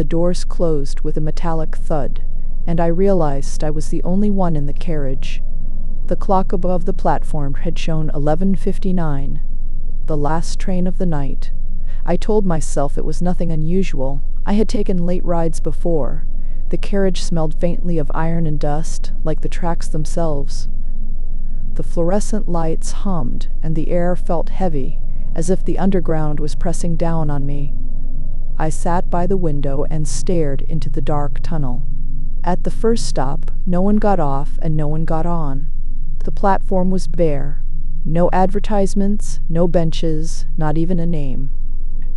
The doors closed with a metallic thud, and I realized I was the only one in the carriage. The clock above the platform had shown 11:59, the last train of the night. I told myself it was nothing unusual. I had taken late rides before. The carriage smelled faintly of iron and dust, like the tracks themselves. The fluorescent lights hummed, and the air felt heavy, as if the underground was pressing down on me. I sat by the window and stared into the dark tunnel. At the first stop, no one got off and no one got on. The platform was bare. No advertisements, no benches, not even a name.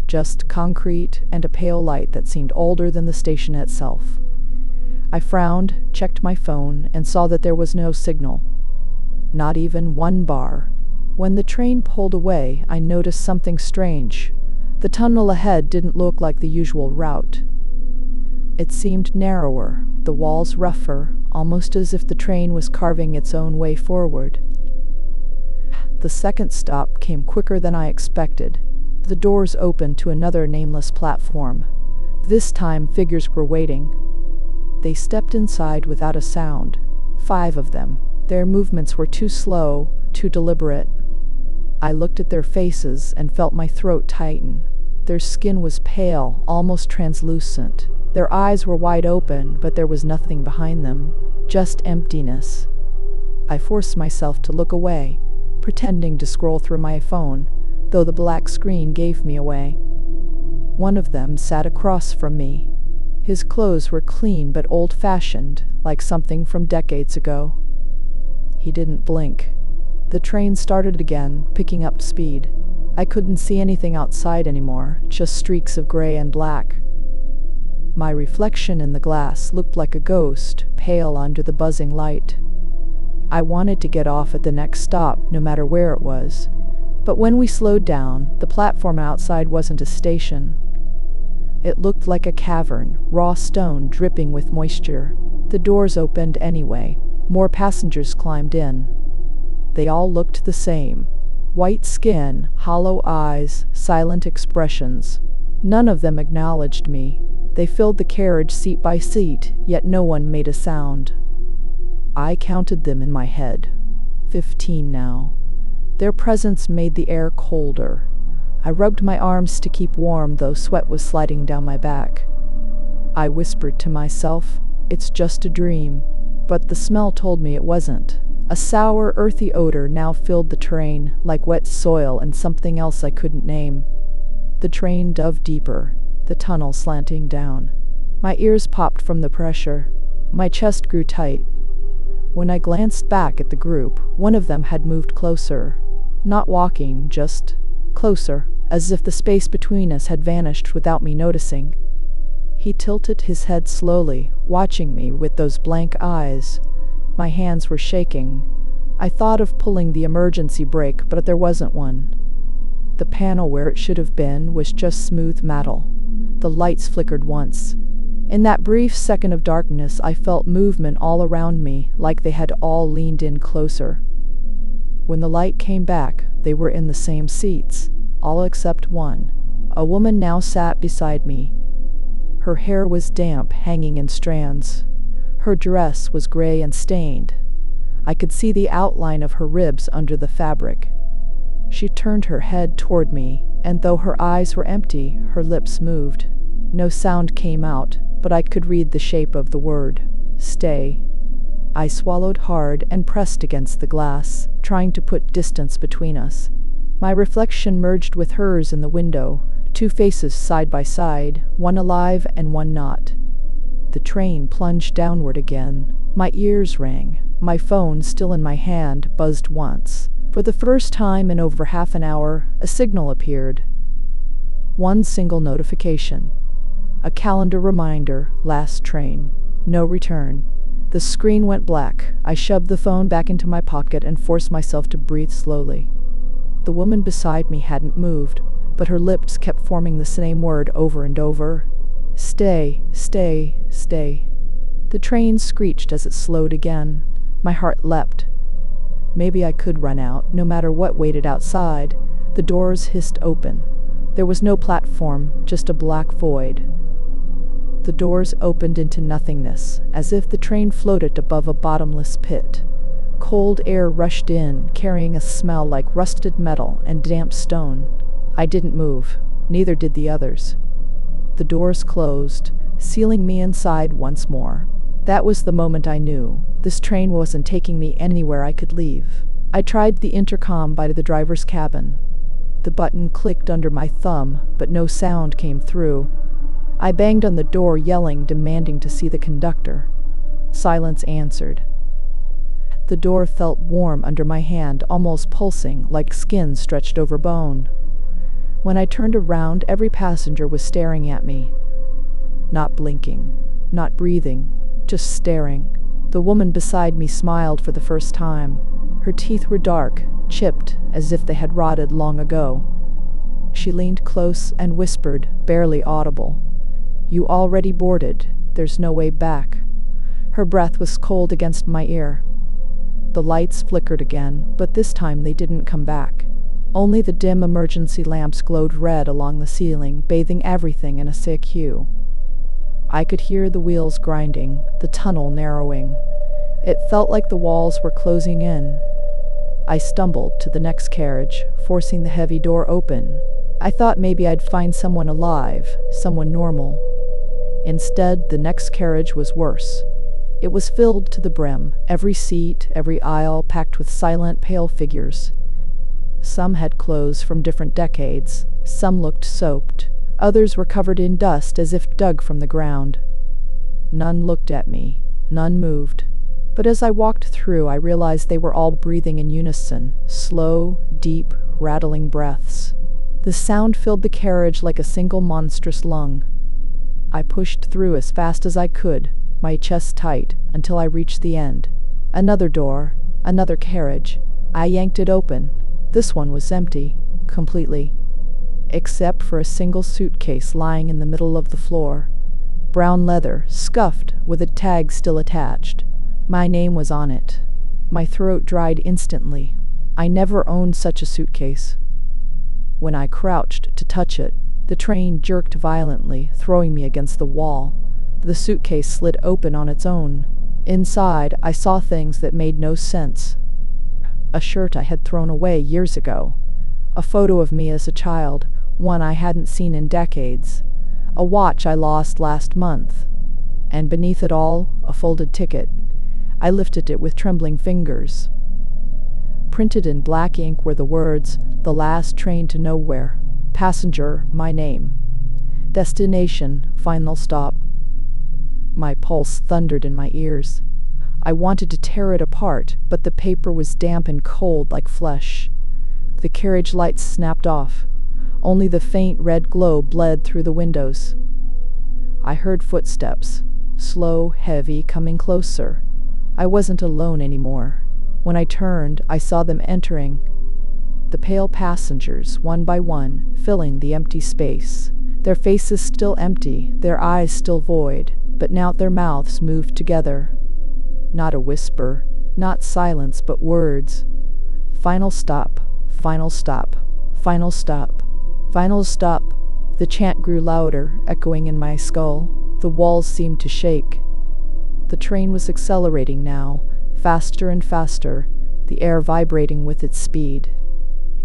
Just concrete and a pale light that seemed older than the station itself. I frowned, checked my phone, and saw that there was no signal. Not even one bar. When the train pulled away, I noticed something strange. The tunnel ahead didn't look like the usual route. It seemed narrower, the walls rougher, almost as if the train was carving its own way forward. The second stop came quicker than I expected. The doors opened to another nameless platform. This time figures were waiting. They stepped inside without a sound. 5 of them. Their movements were too slow, too deliberate. I looked at their faces and felt my throat tighten. Their skin was pale, almost translucent. Their eyes were wide open, but there was nothing behind them, just emptiness. I forced myself to look away, pretending to scroll through my phone, though the black screen gave me away. One of them sat across from me. His clothes were clean but old-fashioned, like something from decades ago. He didn't blink. The train started again, picking up speed. I couldn't see anything outside anymore, just streaks of gray and black. My reflection in the glass looked like a ghost, pale under the buzzing light. I wanted to get off at the next stop, no matter where it was. But when we slowed down, the platform outside wasn't a station. It looked like a cavern, raw stone dripping with moisture. The doors opened anyway. More passengers climbed in. They all looked the same. White skin, hollow eyes, silent expressions. None of them acknowledged me. They filled the carriage seat by seat, yet no one made a sound. I counted them in my head. 15 now. Their presence made the air colder. I rubbed my arms to keep warm, though sweat was sliding down my back. I whispered to myself, "It's just a dream." But the smell told me it wasn't. A sour, earthy odor now filled the train, like wet soil and something else I couldn't name. The train dove deeper, the tunnel slanting down. My ears popped from the pressure. My chest grew tight. When I glanced back at the group, one of them had moved closer. Not walking, just closer, as if the space between us had vanished without me noticing. He tilted his head slowly, watching me with those blank eyes. My hands were shaking. I thought of pulling the emergency brake, but there wasn't one. The panel where it should have been was just smooth metal. The lights flickered once. In that brief second of darkness, I felt movement all around me, like they had all leaned in closer. When the light came back, they were in the same seats, all except one. A woman now sat beside me. Her hair was damp, hanging in strands. Her dress was gray and stained. I could see the outline of her ribs under the fabric. She turned her head toward me, and though her eyes were empty, her lips moved. No sound came out, but I could read the shape of the word, "Stay." I swallowed hard and pressed against the glass, trying to put distance between us. My reflection merged with hers in the window, 2 faces side by side, one alive and one not. The train plunged downward again. My ears rang. My phone, still in my hand, buzzed once. For the first time in over half an hour, a signal appeared. One single notification. A calendar reminder, last train. No return. The screen went black. I shoved the phone back into my pocket and forced myself to breathe slowly. The woman beside me hadn't moved, but her lips kept forming the same word over and over. Stay, stay, stay. The train screeched as it slowed again. My heart leapt. Maybe I could run out, no matter what waited outside. The doors hissed open. There was no platform, just a black void. The doors opened into nothingness, as if the train floated above a bottomless pit. Cold air rushed in, carrying a smell like rusted metal and damp stone. I didn't move, neither did the others. The doors closed, sealing me inside once more. That was the moment I knew this train wasn't taking me anywhere I could leave. I tried the intercom by the driver's cabin. The button clicked under my thumb, but no sound came through. I banged on the door, yelling, demanding to see the conductor. Silence answered. The door felt warm under my hand, almost pulsing, like skin stretched over bone. When I turned around, every passenger was staring at me. Not blinking, not breathing, just staring. The woman beside me smiled for the first time. Her teeth were dark, chipped, as if they had rotted long ago. She leaned close and whispered, barely audible, "You already boarded. There's no way back." Her breath was cold against my ear. The lights flickered again, but this time they didn't come back. Only the dim emergency lamps glowed red along the ceiling, bathing everything in a sick hue. I could hear the wheels grinding, the tunnel narrowing. It felt like the walls were closing in. I stumbled to the next carriage, forcing the heavy door open. I thought maybe I'd find someone alive, someone normal. Instead, the next carriage was worse. It was filled to the brim, every seat, every aisle packed with silent, pale figures. Some had clothes from different decades, some looked soaped, others were covered in dust as if dug from the ground. None looked at me, none moved. But as I walked through, I realized they were all breathing in unison, slow, deep, rattling breaths. The sound filled the carriage like a single monstrous lung. I pushed through as fast as I could, my chest tight, until I reached the end. Another door, another carriage. I yanked it open. This one was empty, completely, except for a single suitcase lying in the middle of the floor. Brown leather, scuffed, with a tag still attached. My name was on it. My throat dried instantly. I never owned such a suitcase. When I crouched to touch it, the train jerked violently, throwing me against the wall. The suitcase slid open on its own. Inside, I saw things that made no sense. A shirt I had thrown away years ago. A photo of me as a child, one I hadn't seen in decades. A watch I lost last month. And beneath it all, a folded ticket. I lifted it with trembling fingers. Printed in black ink were the words, "The last train to nowhere. Passenger, my name. Destination, final stop." My pulse thundered in my ears. I wanted to tear it apart, but the paper was damp and cold like flesh. The carriage lights snapped off. Only the faint red glow bled through the windows. I heard footsteps, slow, heavy, coming closer. I wasn't alone anymore. When I turned, I saw them entering. The pale passengers, one by one, filling the empty space. Their faces still empty, their eyes still void, but now their mouths moved together. Not a whisper, not silence, but words. Final stop, final stop, final stop, final stop. The chant grew louder, echoing in my skull. The walls seemed to shake. The train was accelerating now, faster and faster, the air vibrating with its speed.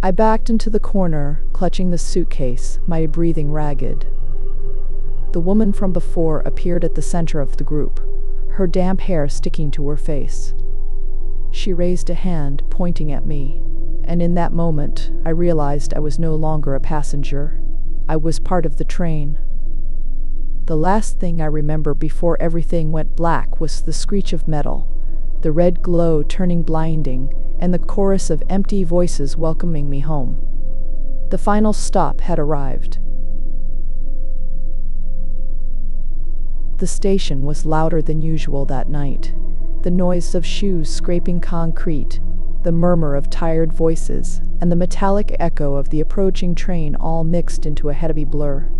I backed into the corner, clutching the suitcase, my breathing ragged. The woman from before appeared at the center of the group, her damp hair sticking to her face. She raised a hand, pointing at me, and in that moment, I realized I was no longer a passenger. I was part of the train. The last thing I remember before everything went black was the screech of metal, the red glow turning blinding, and the chorus of empty voices welcoming me home. The final stop had arrived. The station was louder than usual that night. The noise of shoes scraping concrete, the murmur of tired voices, and the metallic echo of the approaching train all mixed into a heavy blur.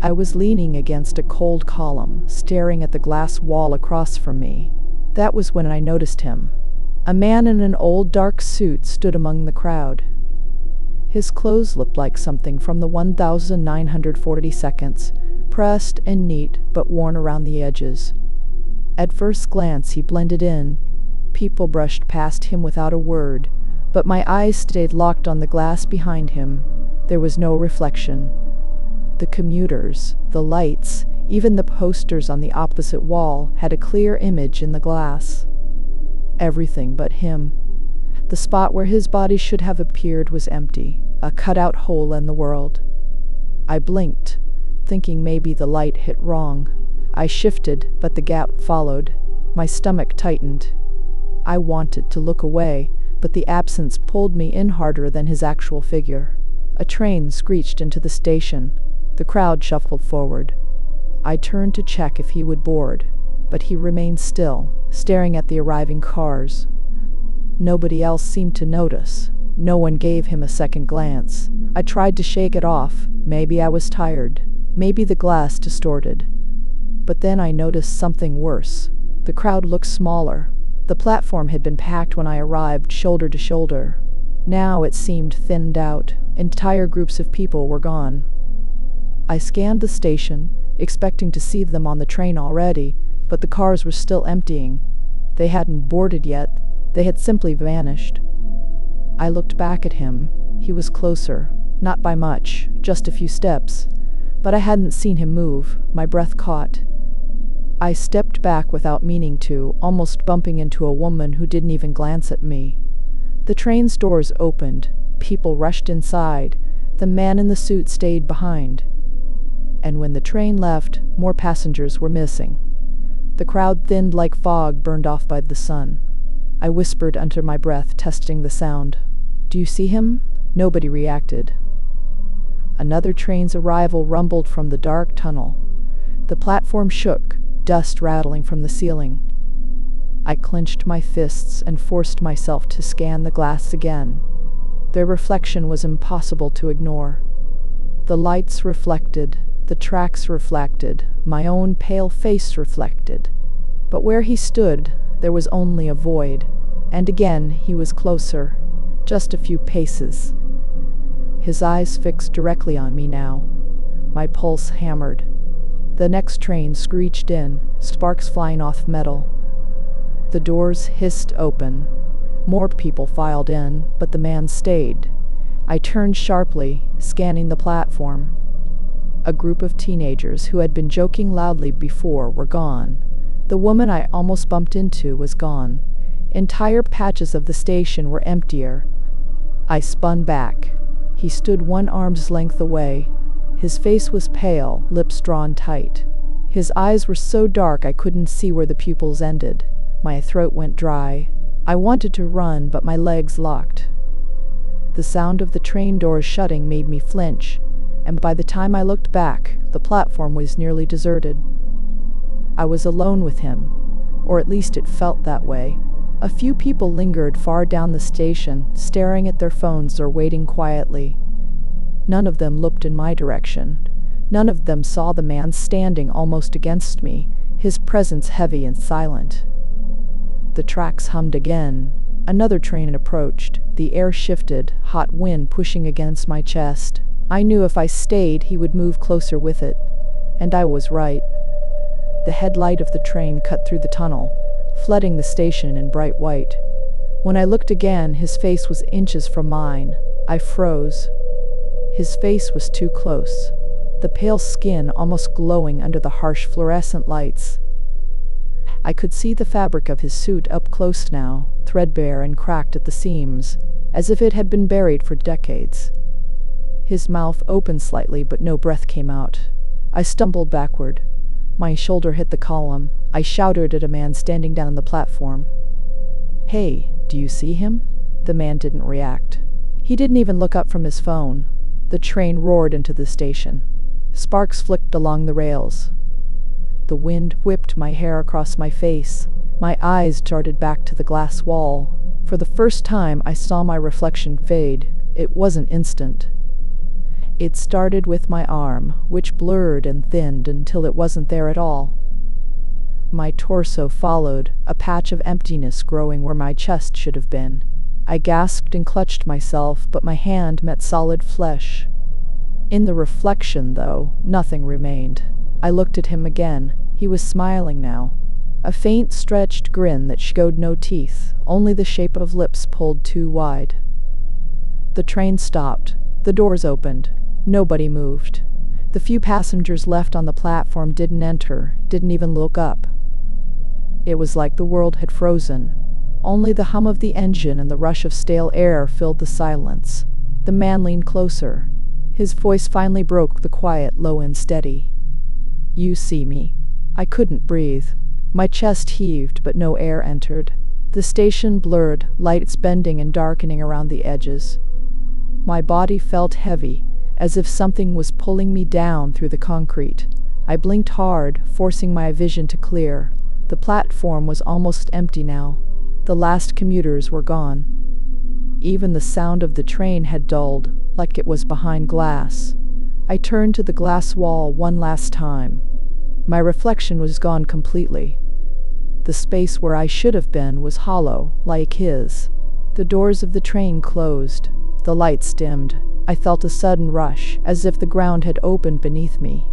I was leaning against a cold column, staring at the glass wall across from me. That was when I noticed him. A man in an old dark suit stood among the crowd. His clothes looked like something from the 1940 seconds, pressed and neat but worn around the edges. At first glance he blended in. People brushed past him without a word, but my eyes stayed locked on the glass behind him. There was no reflection. The commuters, the lights, even the posters on the opposite wall had a clear image in the glass. Everything but him. The spot where his body should have appeared was empty, a cutout hole in the world. I blinked, thinking maybe the light hit wrong. I shifted, but the gap followed. My stomach tightened. I wanted to look away, but the absence pulled me in harder than his actual figure. A train screeched into the station. The crowd shuffled forward. I turned to check if he would board, but he remained still, staring at the arriving cars. Nobody else seemed to notice. No one gave him a second glance. I tried to shake it off. Maybe I was tired. Maybe the glass distorted. But then I noticed something worse. The crowd looked smaller. The platform had been packed when I arrived, shoulder to shoulder. Now it seemed thinned out. Entire groups of people were gone. I scanned the station, expecting to see them on the train already, but the cars were still emptying. They hadn't boarded yet. They had simply vanished. I looked back at him. He was closer, not by much, just a few steps. But I hadn't seen him move. My breath caught. I stepped back without meaning to, almost bumping into a woman who didn't even glance at me. The train's doors opened. People rushed inside. The man in the suit stayed behind. And when the train left, more passengers were missing. The crowd thinned like fog burned off by the sun. I whispered under my breath, testing the sound. "Do you see him?" Nobody reacted. Another train's arrival rumbled from the dark tunnel. The platform shook, dust rattling from the ceiling. I clenched my fists and forced myself to scan the glass again. Their reflection was impossible to ignore. The lights reflected, the tracks reflected, my own pale face reflected. But where he stood, there was only a void. And again he was closer, just a few paces. His eyes fixed directly on me now. My pulse hammered. The next train screeched in, sparks flying off metal. The doors hissed open. More people filed in, but the man stayed. I turned sharply, scanning the platform. A group of teenagers who had been joking loudly before were gone. The woman I almost bumped into was gone. Entire patches of the station were emptier. I spun back. He stood one arm's length away. His face was pale, lips drawn tight. His eyes were so dark I couldn't see where the pupils ended. My throat went dry. I wanted to run, but my legs locked. The sound of the train doors shutting made me flinch, and by the time I looked back, the platform was nearly deserted. I was alone with him, or at least it felt that way. A few people lingered far down the station, staring at their phones or waiting quietly. None of them looked in my direction. None of them saw the man standing almost against me, his presence heavy and silent. The tracks hummed again. Another train approached. The air shifted, hot wind pushing against my chest. I knew if I stayed, he would move closer with it. And I was right. The headlight of the train cut through the tunnel, flooding the station in bright white. When I looked again, his face was inches from mine. I froze. His face was too close, the pale skin almost glowing under the harsh fluorescent lights. I could see the fabric of his suit up close now, threadbare and cracked at the seams, as if it had been buried for decades. His mouth opened slightly, but no breath came out. I stumbled backward. My shoulder hit the column. I shouted at a man standing down the platform. "Hey, do you see him?" The man didn't react. He didn't even look up from his phone. The train roared into the station. Sparks flicked along the rails. The wind whipped my hair across my face. My eyes darted back to the glass wall. For the first time, I saw my reflection fade. It wasn't instant. It started with my arm, which blurred and thinned until it wasn't there at all. My torso followed, a patch of emptiness growing where my chest should have been. I gasped and clutched myself, but my hand met solid flesh. In the reflection, though, nothing remained. I looked at him again. He was smiling now. A faint, stretched grin that showed no teeth, only the shape of lips pulled too wide. The train stopped. The doors opened. Nobody moved. The few passengers left on the platform didn't enter, didn't even look up. It was like the world had frozen. Only the hum of the engine and the rush of stale air filled the silence. The man leaned closer. His voice finally broke the quiet, low and steady. "You see me." I couldn't breathe. My chest heaved, but no air entered. The station blurred, lights bending and darkening around the edges. My body felt heavy, as if something was pulling me down through the concrete. I blinked hard, forcing my vision to clear. The platform was almost empty now. The last commuters were gone. Even the sound of the train had dulled, like it was behind glass. I turned to the glass wall one last time. My reflection was gone completely. The space where I should have been was hollow, like his. The doors of the train closed. The lights dimmed. I felt a sudden rush, as if the ground had opened beneath me.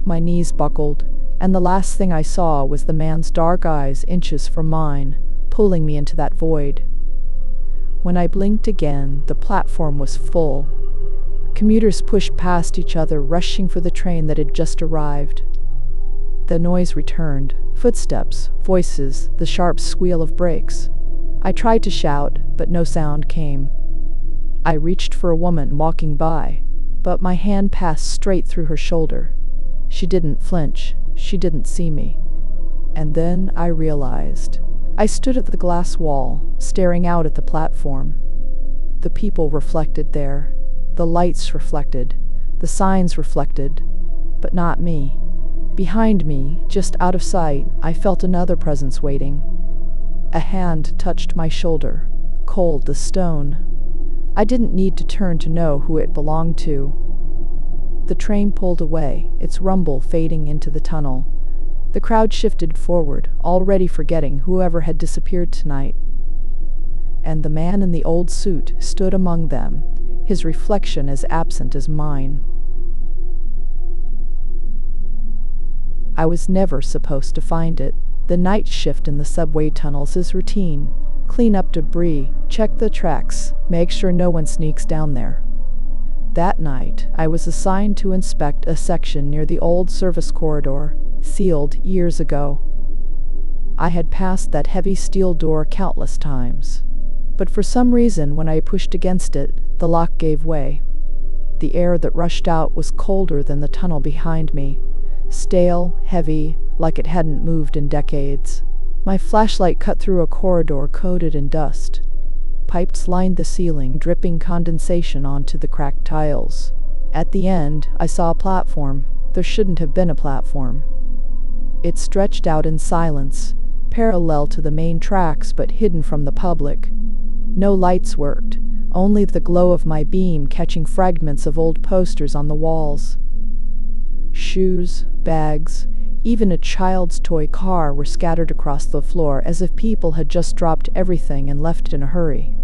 My knees buckled, and the last thing I saw was the man's dark eyes inches from mine, pulling me into that void. When I blinked again, the platform was full. Commuters pushed past each other, rushing for the train that had just arrived. The noise returned. Footsteps, voices, the sharp squeal of brakes. I tried to shout, but no sound came. I reached for a woman walking by, but my hand passed straight through her shoulder. She didn't flinch. She didn't see me. And then I realized. I stood at the glass wall, staring out at the platform. The people reflected there. The lights reflected. The signs reflected. But not me. Behind me, just out of sight, I felt another presence waiting. A hand touched my shoulder, cold as stone. I didn't need to turn to know who it belonged to. The train pulled away, its rumble fading into the tunnel. The crowd shifted forward, already forgetting whoever had disappeared tonight. And the man in the old suit stood among them, his reflection as absent as mine. I was never supposed to find it. The night shift in the subway tunnels is routine. Clean up debris, check the tracks, make sure no one sneaks down there. That night, I was assigned to inspect a section near the old service corridor, sealed years ago. I had passed that heavy steel door countless times. But for some reason, when I pushed against it, the lock gave way. The air that rushed out was colder than the tunnel behind me. Stale, heavy, like it hadn't moved in decades. My flashlight cut through a corridor coated in dust. Pipes lined the ceiling, dripping condensation onto the cracked tiles. At the end, I saw a platform. There shouldn't have been a platform. It stretched out in silence, parallel to the main tracks but hidden from the public. No lights worked, only the glow of my beam catching fragments of old posters on the walls. Shoes, bags, even a child's toy car were scattered across the floor as if people had just dropped everything and left in a hurry.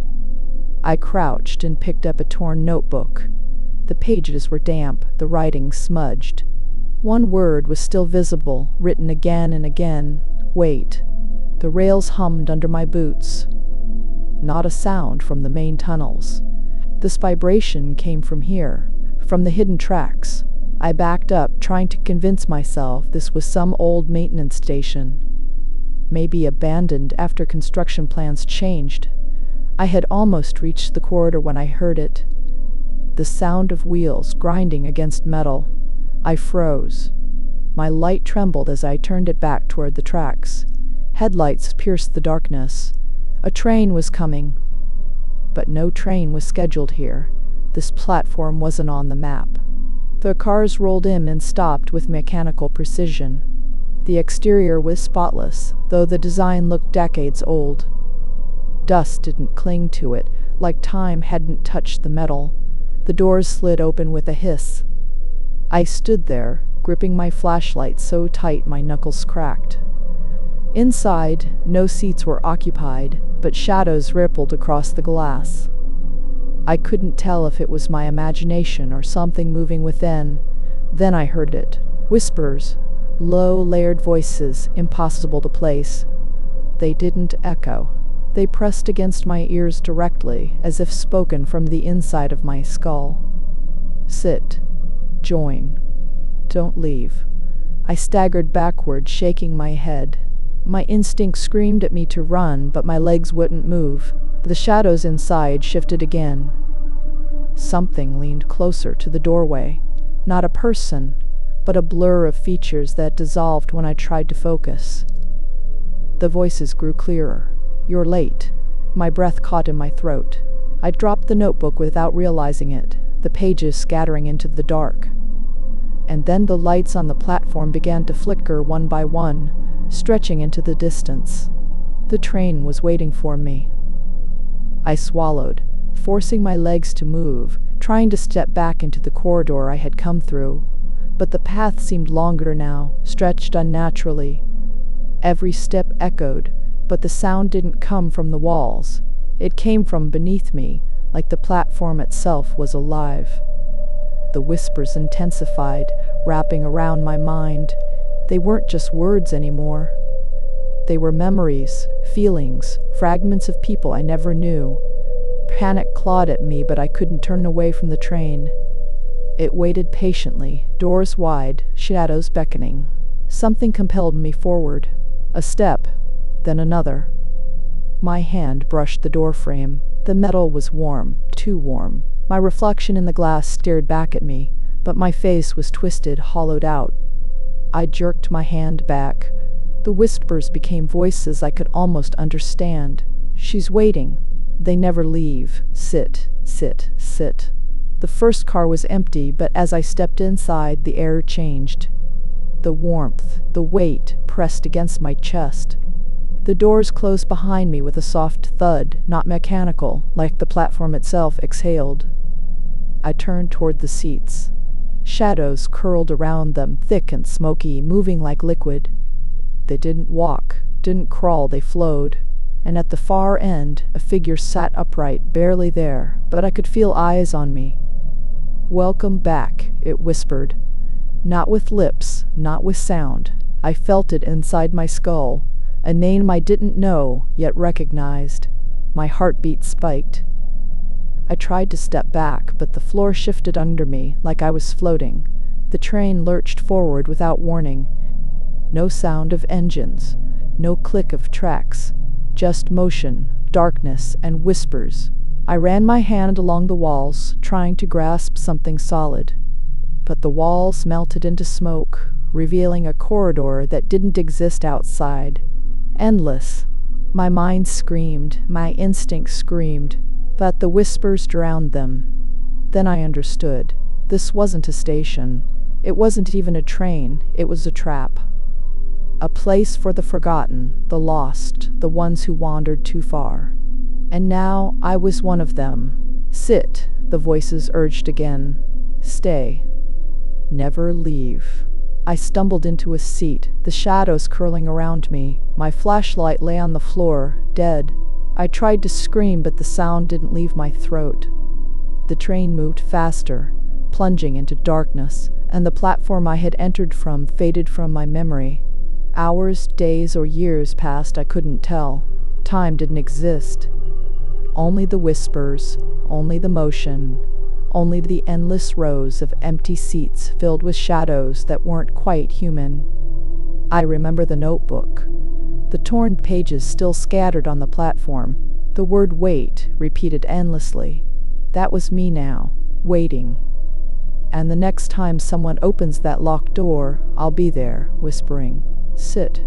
I crouched and picked up a torn notebook. The pages were damp, the writing smudged. One word was still visible, written again and again. Wait. The rails hummed under my boots. Not a sound from the main tunnels. This vibration came from here, from the hidden tracks. I backed up, trying to convince myself this was some old maintenance station. Maybe abandoned after construction plans changed. I had almost reached the corridor when I heard it. The sound of wheels grinding against metal. I froze. My light trembled as I turned it back toward the tracks. Headlights pierced the darkness. A train was coming. But no train was scheduled here. This platform wasn't on the map. The cars rolled in and stopped with mechanical precision. The exterior was spotless, though the design looked decades old. Dust didn't cling to it, like time hadn't touched the metal. The doors slid open with a hiss. I stood there, gripping my flashlight so tight my knuckles cracked. Inside, no seats were occupied, but shadows rippled across the glass. I couldn't tell if it was my imagination or something moving within. Then I heard it. Whispers. Low, layered voices, impossible to place. They didn't echo. They pressed against my ears directly, as if spoken from the inside of my skull. Sit. Join. Don't leave. I staggered backward, shaking my head. My instinct screamed at me to run, but my legs wouldn't move. The shadows inside shifted again. Something leaned closer to the doorway. Not a person, but a blur of features that dissolved when I tried to focus. The voices grew clearer. You're late. My breath caught in my throat. I dropped the notebook without realizing it, the pages scattering into the dark. And then the lights on the platform began to flicker one by one, stretching into the distance. The train was waiting for me. I swallowed, forcing my legs to move, trying to step back into the corridor I had come through. But the path seemed longer now, stretched unnaturally. Every step echoed, but the sound didn't come from the walls. It came from beneath me, like the platform itself was alive. The whispers intensified, wrapping around my mind. They weren't just words anymore. They were memories, feelings, fragments of people I never knew. Panic clawed at me, but I couldn't turn away from the train. It waited patiently, doors wide, shadows beckoning. Something compelled me forward. A step, then another. My hand brushed the doorframe. The metal was warm, too warm. My reflection in the glass stared back at me, but my face was twisted, hollowed out. I jerked my hand back. The whispers became voices I could almost understand. She's waiting. They never leave. Sit, sit, sit. The first car was empty, but as I stepped inside, the air changed. The warmth, the weight, pressed against my chest. The doors closed behind me with a soft thud, not mechanical, like the platform itself exhaled. I turned toward the seats. Shadows curled around them, thick and smoky, moving like liquid. They didn't walk, didn't crawl, they flowed. And at the far end, a figure sat upright, barely there, but I could feel eyes on me. "Welcome back," it whispered. Not with lips, not with sound. I felt it inside my skull, a name I didn't know, yet recognized. My heartbeat spiked. I tried to step back, but the floor shifted under me, like I was floating. The train lurched forward without warning. No sound of engines, no click of tracks, just motion, darkness, and whispers. I ran my hand along the walls, trying to grasp something solid. But the walls melted into smoke, revealing a corridor that didn't exist outside. Endless. My mind screamed, my instinct screamed, but the whispers drowned them. Then I understood. This wasn't a station. It wasn't even a train. It was a trap. A place for the forgotten, the lost, the ones who wandered too far. And now I was one of them. Sit, the voices urged again. Stay. Never leave. I stumbled into a seat, the shadows curling around me. My flashlight lay on the floor, dead. I tried to scream, but the sound didn't leave my throat. The train moved faster, plunging into darkness, and the platform I had entered from faded from my memory. Hours, days, or years passed, I couldn't tell. Time didn't exist. Only the whispers, only the motion, only the endless rows of empty seats filled with shadows that weren't quite human. I remember the notebook. The torn pages still scattered on the platform. The word wait repeated endlessly. That was me now, waiting. And the next time someone opens that locked door, I'll be there, whispering, sit.